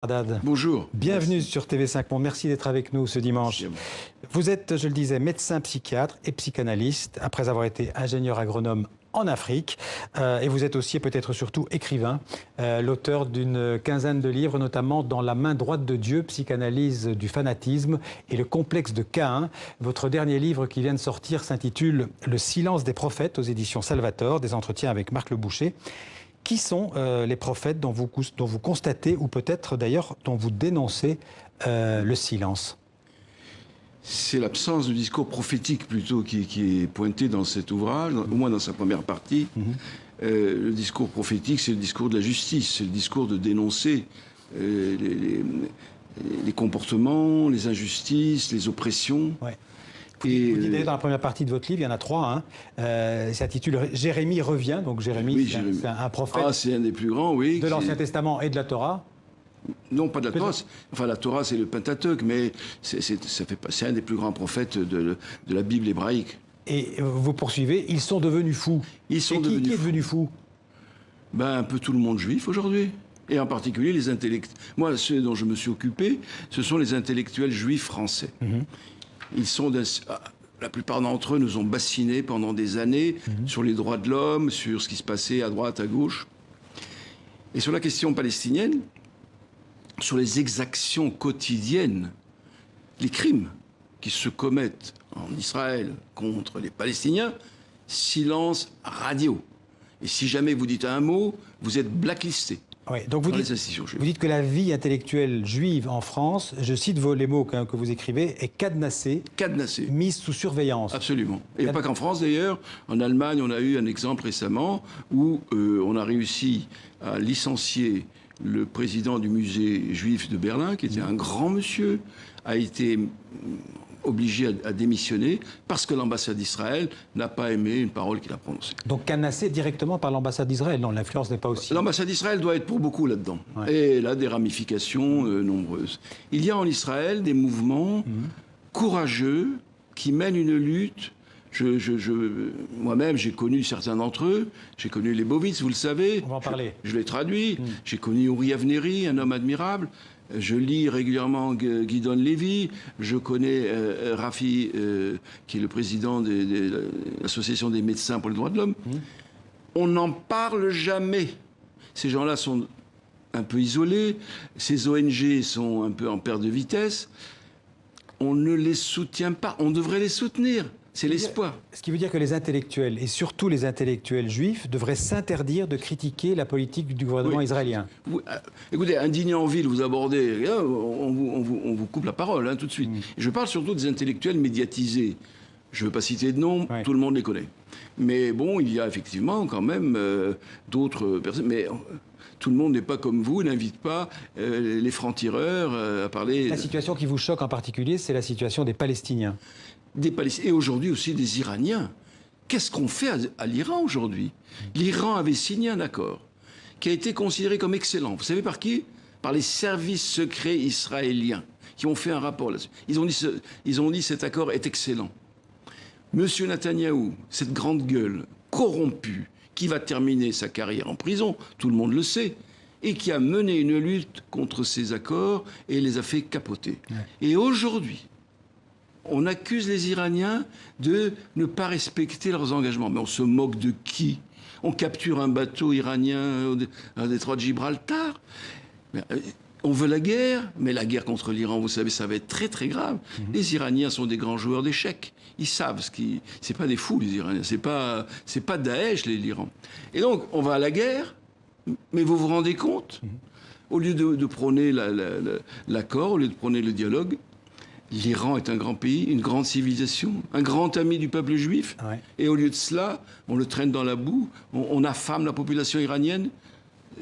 Haddad. Bonjour. Bienvenue Merci. sur TV5 Monde. Merci d'être avec nous ce dimanche. Merci. Vous êtes, je le disais, médecin psychiatre et psychanalyste, après avoir été ingénieur agronome en Afrique. Et vous êtes aussi, et peut-être surtout, écrivain, l'auteur d'une quinzaine de livres, notamment dans La main droite de Dieu, psychanalyse du fanatisme et le complexe de Caïn. Votre dernier livre qui vient de sortir s'intitule Le silence des prophètes aux éditions Salvator, des entretiens avec Marc Le Boucher. Qui sont les prophètes dont vous constatez, ou peut-être d'ailleurs dont vous dénoncez le silence? C'est l'absence de discours prophétique plutôt qui est pointé dans cet ouvrage, au moins dans sa première partie. Le discours prophétique, c'est le discours de la justice, c'est le discours de dénoncer les comportements, les injustices, les oppressions. Ouais. Vous dites dans la première partie de votre livre, il y en a trois. Ça s'intitule Jérémie revient. Donc Jérémie, oui, c'est un prophète c'est un des plus grands, oui. de l'Ancien Testament et de la Torah. Non, pas de la Torah. Enfin, la Torah, c'est le Pentateuque, mais c'est un des plus grands prophètes de la Bible hébraïque. Et vous poursuivez, ils sont devenus fous. Ils sont qui devenus est devenu fou? Ben, un peu tout le monde juif aujourd'hui. Et en particulier les intellectuels. Moi, ceux dont je me suis occupé, ce sont les intellectuels juifs français. Ils sont la plupart d'entre eux nous ont bassinés pendant des années sur les droits de l'homme, sur ce qui se passait à droite, à gauche. Et sur la question palestinienne, sur les exactions quotidiennes, les crimes qui se commettent en Israël contre les Palestiniens, silence radio. Et si jamais vous dites un mot, vous êtes blacklisté. Oui, donc vous dites que la vie intellectuelle juive en France, je cite les mots que vous écrivez, est cadenassée, mise sous surveillance. Absolument. Et pas qu'en France d'ailleurs. En Allemagne, on a eu un exemple récemment où on a réussi à licencier le président du musée juif de Berlin, qui était un grand monsieur, a été obligé à démissionner parce que l'ambassade d'Israël n'a pas aimé une parole qu'il a prononcée. Donc canassé directement par l'ambassade d'Israël. Non, l'influence n'est pas aussi... L'ambassade d'Israël doit être pour beaucoup là-dedans. Ouais. Et elle a des ramifications nombreuses. Il y a en Israël des mouvements courageux qui mènent une lutte. Moi-même, j'ai connu certains d'entre eux. J'ai connu les Leibovitz, vous le savez. On va en parler. Je l'ai traduit. J'ai connu Uri Avneri, un homme admirable. Je lis régulièrement Gideon Levy. Je connais Rafi, qui est le président de l'Association des médecins pour les droits de l'homme. On n'en parle jamais. Ces gens-là sont un peu isolés. Ces ONG sont un peu en perte de vitesse. On ne les soutient pas. On devrait les soutenir. C'est l'espoir. Ce qui veut dire que les intellectuels, et surtout les intellectuels juifs, devraient s'interdire de critiquer la politique du gouvernement israélien. Écoutez, indigné en ville, vous abordez, on vous coupe la parole tout de suite. Et je parle surtout des intellectuels médiatisés. Je ne veux pas citer de nom, tout le monde les connaît. Mais bon, il y a effectivement quand même d'autres personnes. Mais tout le monde n'est pas comme vous, n'invite pas les francs-tireurs à parler... La situation qui vous choque en particulier, c'est la situation des Palestiniens. Des Palestiniens et aujourd'hui aussi des Iraniens. Qu'est-ce qu'on fait à l'Iran aujourd'hui? L'Iran avait signé un accord qui a été considéré comme excellent. Vous savez par qui? Par les services secrets israéliens qui ont fait un rapport là-dessus. Ils ont dit cet accord est excellent. Monsieur Netanyahou, cette grande gueule corrompue qui va terminer sa carrière en prison, tout le monde le sait, et qui a mené une lutte contre ces accords et les a fait capoter. Et aujourd'hui, on accuse les Iraniens de ne pas respecter leurs engagements. Mais on se moque de qui? On capture un bateau iranien au détroit de Gibraltar. On veut la guerre, mais la guerre contre l'Iran, vous savez, ça va être très très grave. Les Iraniens sont des grands joueurs d'échecs. Ils savent ce qui... C'est pas des fous, les Iraniens. C'est pas Daesh, l'Iran. Et donc, on va à la guerre, mais vous vous rendez compte? Au lieu de prôner l'accord, au lieu de prôner le dialogue, l'Iran est un grand pays, une grande civilisation, un grand ami du peuple juif. Et au lieu de cela, on le traîne dans la boue, on affame la population iranienne.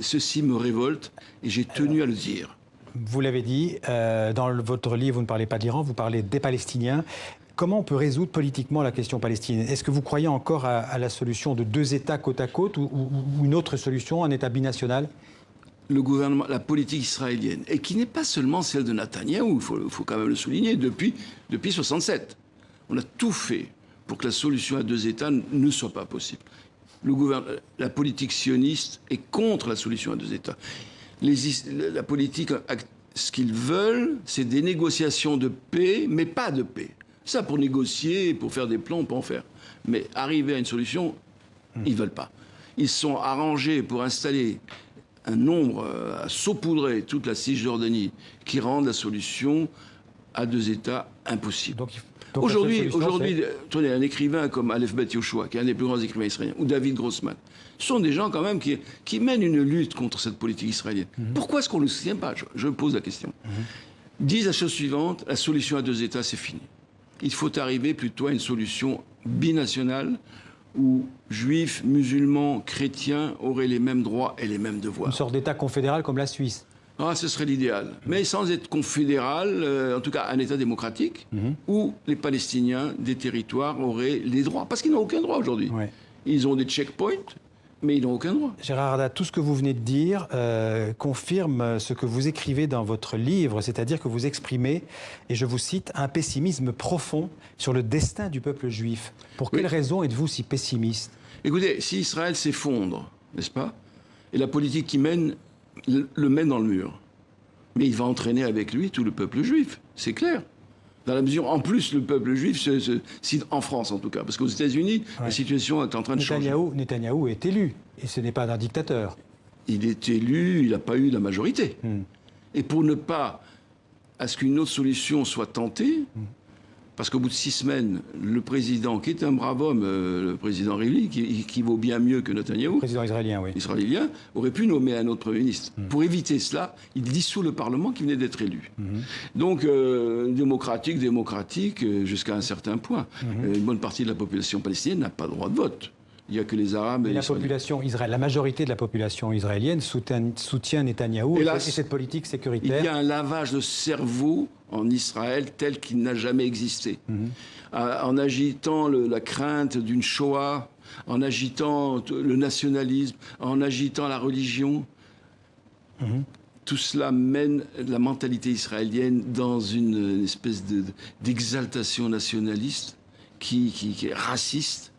Ceci me révolte et j'ai tenu à le dire. Vous l'avez dit, dans votre livre, vous ne parlez pas de l'Iran, vous parlez des Palestiniens. Comment on peut résoudre politiquement la question palestinienne? Est-ce que vous croyez encore à la solution de deux États côte à côte ou une autre solution, un État binational? Le gouvernement, la politique israélienne, et qui n'est pas seulement celle de Netanyahou, il faut quand même le souligner, depuis 1967. On a tout fait pour que la solution à deux États ne soit pas possible. La politique sioniste est contre la solution à deux États. La politique, ce qu'ils veulent, c'est des négociations de paix, mais pas de paix. Ça, pour négocier, pour faire des plans, on peut en faire. Mais arriver à une solution, ils ne veulent pas. Ils sont arrangés pour installer un nombre, à saupoudrer toute la Cisjordanie, qui rendent la solution à deux États impossible. Donc aujourd'hui, tenez, un écrivain comme Aleph Bet Yoshua, qui est un des plus grands écrivains israéliens, ou David Grossman, ce sont des gens quand même qui mènent une lutte contre cette politique israélienne. Pourquoi est-ce qu'on ne le soutient pas? Je pose la question. Disent la chose suivante, la solution à deux États, c'est fini. Il faut arriver plutôt à une solution binationale où juifs, musulmans, chrétiens auraient les mêmes droits et les mêmes devoirs. Une sorte d'État confédéral comme la Suisse. Ah, ce serait l'idéal. Mais sans être confédéral, en tout cas un État démocratique, où les Palestiniens des territoires auraient les droits. Parce qu'ils n'ont aucun droit aujourd'hui. Ouais. Ils ont des checkpoints, mais ils n'ont aucun droit. Gérard Arda, tout ce que vous venez de dire confirme ce que vous écrivez dans votre livre, c'est-à-dire que vous exprimez, et je vous cite, un pessimisme profond sur le destin du peuple juif. Pour quelle raison êtes-vous si pessimiste? Écoutez, si Israël s'effondre, n'est-ce pas, et la politique qu'il mène le mène dans le mur, mais il va entraîner avec lui tout le peuple juif, c'est clair. Dans la mesure, en plus, le peuple juif, en France en tout cas, parce qu'aux États-Unis, la situation est en train de changer. Netanyahou est élu, et ce n'est pas un dictateur. Il est élu, il n'a pas eu la majorité. Et pour ne pas à ce qu'une autre solution soit tentée, parce qu'au bout de 6 semaines, le président, qui est un brave homme, le président Rivlin, qui vaut bien mieux que Netanyahou, le président israélien, oui. Israélien, aurait pu nommer un autre Premier ministre. Pour éviter cela, il dissout le Parlement qui venait d'être élu. Donc, démocratique, jusqu'à un certain point. Une bonne partie de la population palestinienne n'a pas droit de vote. Il n'y a que les Arabes et les la majorité de la population israélienne soutient Netanyahou et cette politique sécuritaire. Il y a un lavage de cerveau en Israël tel qu'il n'a jamais existé. En agitant la crainte d'une Shoah, en agitant le nationalisme, en agitant la religion. Tout cela mène la mentalité israélienne dans une espèce d'exaltation nationaliste qui est raciste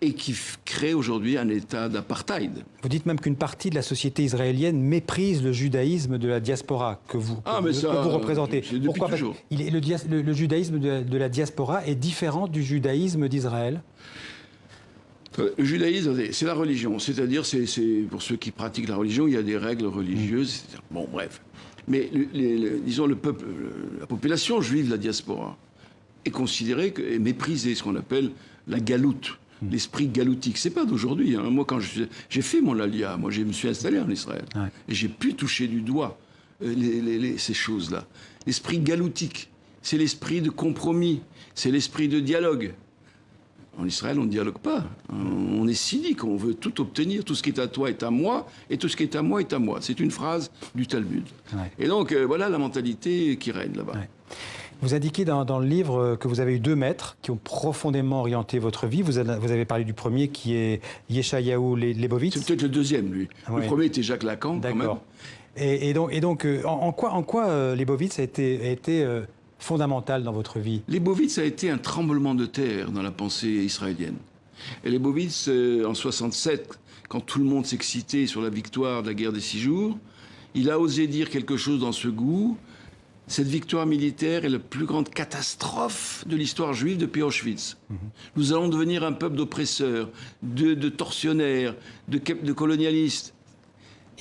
et qui crée aujourd'hui un état d'apartheid. Vous dites même qu'une partie de la société israélienne méprise le judaïsme de la diaspora que vous représentez. Pourquoi? Parce que le judaïsme de la diaspora est différent du judaïsme d'Israël. Le judaïsme, c'est la religion. C'est-à-dire, pour ceux qui pratiquent la religion, il y a des règles religieuses. Bon, bref. Mais, disons, la population juive de la diaspora est considérée, est méprisée, ce qu'on appelle la galoute. L'esprit galoutique, c'est pas d'aujourd'hui. Hein. Moi, quand j'ai fait mon alia, moi, je me suis installé en Israël. Ouais. Et j'ai pu toucher du doigt ces choses-là. L'esprit galoutique, c'est l'esprit de compromis, c'est l'esprit de dialogue. En Israël, on ne dialogue pas. On est cynique, on veut tout obtenir. Tout ce qui est à toi est à moi, et tout ce qui est à moi est à moi. C'est une phrase du Talmud. Ouais. Et donc, voilà la mentalité qui règne là-bas. Ouais. Vous indiquez dans le livre que vous avez eu 2 maîtres qui ont profondément orienté votre vie. Vous avez parlé du premier qui est Yeshayahu Leibovitz. C'est peut-être le deuxième, lui. Ouais. Le premier était Jacques Lacan, quand même. Et donc en quoi Leibovitz a été fondamental dans votre vie? Leibovitz a été un tremblement de terre dans la pensée israélienne. Et Leibovitz, en 67, quand tout le monde s'excitait sur la victoire de la guerre des 6 jours, il a osé dire quelque chose dans ce goût. Cette victoire militaire est la plus grande catastrophe de l'histoire juive depuis Auschwitz. Nous allons devenir un peuple d'oppresseurs, de tortionnaires, de colonialistes.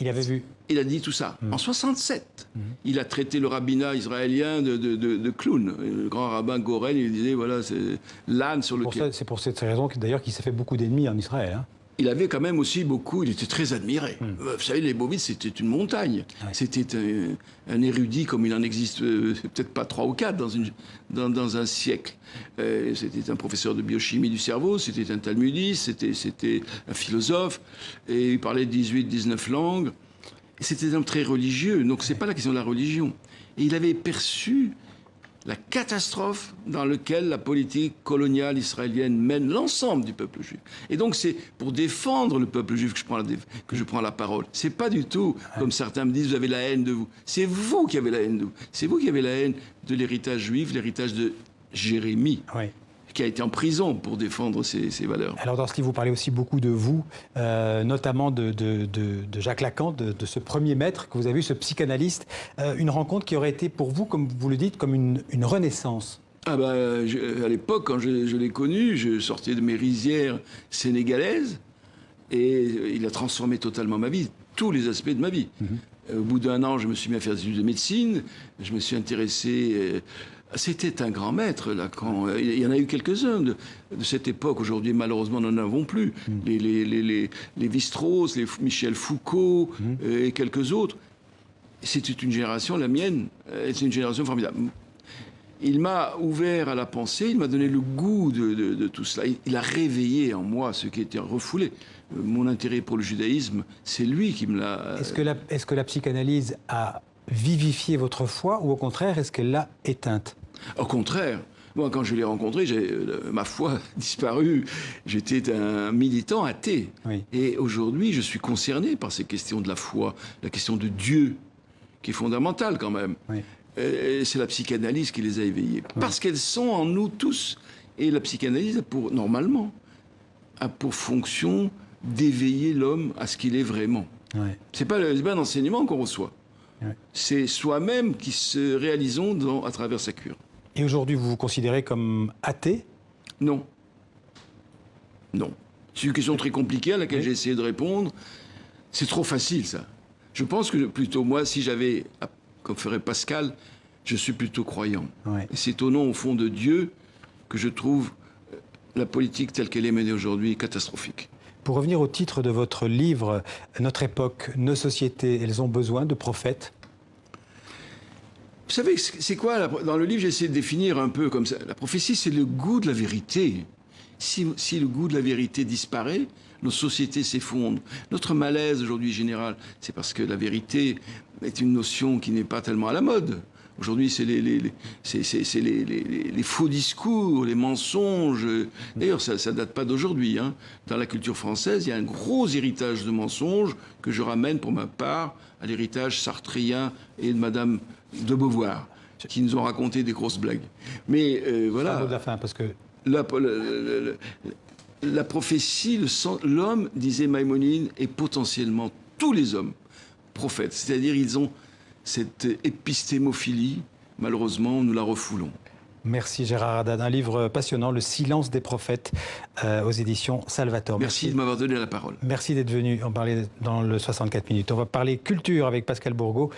Il avait vu. Il a dit tout ça. En 67, il a traité le rabbinat israélien de clown. Le grand rabbin Gorel, il disait, voilà, c'est l'âne sur lequel... C'est pour cette raison d'ailleurs qu'il s'est fait beaucoup d'ennemis en Israël. Hein. Il avait quand même aussi beaucoup, il était très admiré. Vous savez, Leibovitz, c'était une montagne. Ouais. C'était un érudit comme il en existe peut-être pas 3 ou 4 dans un siècle. C'était un professeur de biochimie du cerveau, c'était un talmudiste, c'était un philosophe, et il parlait 18-19 langues. C'était un homme très religieux, donc c'est pas la question de la religion. Et il avait perçu la catastrophe dans laquelle la politique coloniale israélienne mène l'ensemble du peuple juif. Et donc c'est pour défendre le peuple juif que je prends la parole. C'est pas du tout, comme certains me disent, vous avez la haine de vous. C'est vous qui avez la haine de vous. C'est vous qui avez la haine de l'héritage juif, l'héritage de Jérémie, qui a été en prison pour défendre ces valeurs. Alors dans ce livre, vous parlez aussi beaucoup de vous, notamment de Jacques Lacan, de ce premier maître que vous avez vu, ce psychanalyste. Une rencontre qui aurait été pour vous, comme vous le dites, comme une renaissance. Ah bah, à l'époque, quand je l'ai connu, je sortais de mes rizières sénégalaises et il a transformé totalement ma vie, tous les aspects de ma vie. Au bout d'1 an, je me suis mis à faire des études de médecine, je me suis intéressé... C'était un grand maître, Lacan. Il y en a eu quelques-uns de cette époque. Aujourd'hui, malheureusement, nous n'en avons plus. Les Lévi-Strauss, les Michel Foucault et quelques autres. C'était une génération, la mienne, c'est une génération formidable. Il m'a ouvert à la pensée, il m'a donné le goût de tout cela. Il a réveillé en moi ce qui était refoulé. Mon intérêt pour le judaïsme, c'est lui qui me l'a... Est-ce que la psychanalyse a vivifié votre foi ou au contraire, est-ce qu'elle l'a éteinte? Au contraire. Moi, quand je l'ai rencontré, ma foi a disparu. J'étais un militant athée. Oui. Et aujourd'hui, je suis concerné par ces questions de la foi, la question de Dieu, qui est fondamentale quand même. Oui. C'est la psychanalyse qui les a éveillés. Parce qu'elles sont en nous tous. Et la psychanalyse, normalement, a pour fonction d'éveiller l'homme à ce qu'il est vraiment. Oui. C'est pas un enseignement qu'on reçoit. Oui. C'est soi-même qui se réalisons à travers sa cure. Et aujourd'hui, vous vous considérez comme athée? Non. Non. C'est une question très compliquée à laquelle j'ai essayé de répondre. C'est trop facile, ça. Je pense que plutôt, moi, si j'avais, comme ferait Pascal, je suis plutôt croyant. Oui. Et c'est au nom, au fond, de Dieu que je trouve la politique telle qu'elle est menée aujourd'hui catastrophique. Pour revenir au titre de votre livre, Notre époque, nos sociétés, elles ont besoin de prophètes. Vous savez, c'est quoi, dans le livre, j'ai essayé de définir un peu comme ça. La prophétie, c'est le goût de la vérité. Si le goût de la vérité disparaît, nos sociétés s'effondrent. Notre malaise aujourd'hui général, c'est parce que la vérité est une notion qui n'est pas tellement à la mode. Aujourd'hui, c'est les faux discours, les mensonges. D'ailleurs, ça ne date pas d'aujourd'hui. Hein. Dans la culture française, il y a un gros héritage de mensonges que je ramène pour ma part à l'héritage sartrien et de Madame de Beauvoir, qui nous ont raconté des grosses blagues. Mais voilà. C'est un mot de la fin, parce que... La prophétie, l'homme, disait Maïmonide, est potentiellement tous les hommes prophètes. C'est-à-dire ils ont cette épistémophilie. Malheureusement, nous la refoulons. Merci Gérard Haddad. Un livre passionnant, Le silence des prophètes, aux éditions Salvator. Merci de m'avoir donné la parole. Merci d'être venu en parler dans le 64 minutes. On va parler culture avec Pascal Bourgault.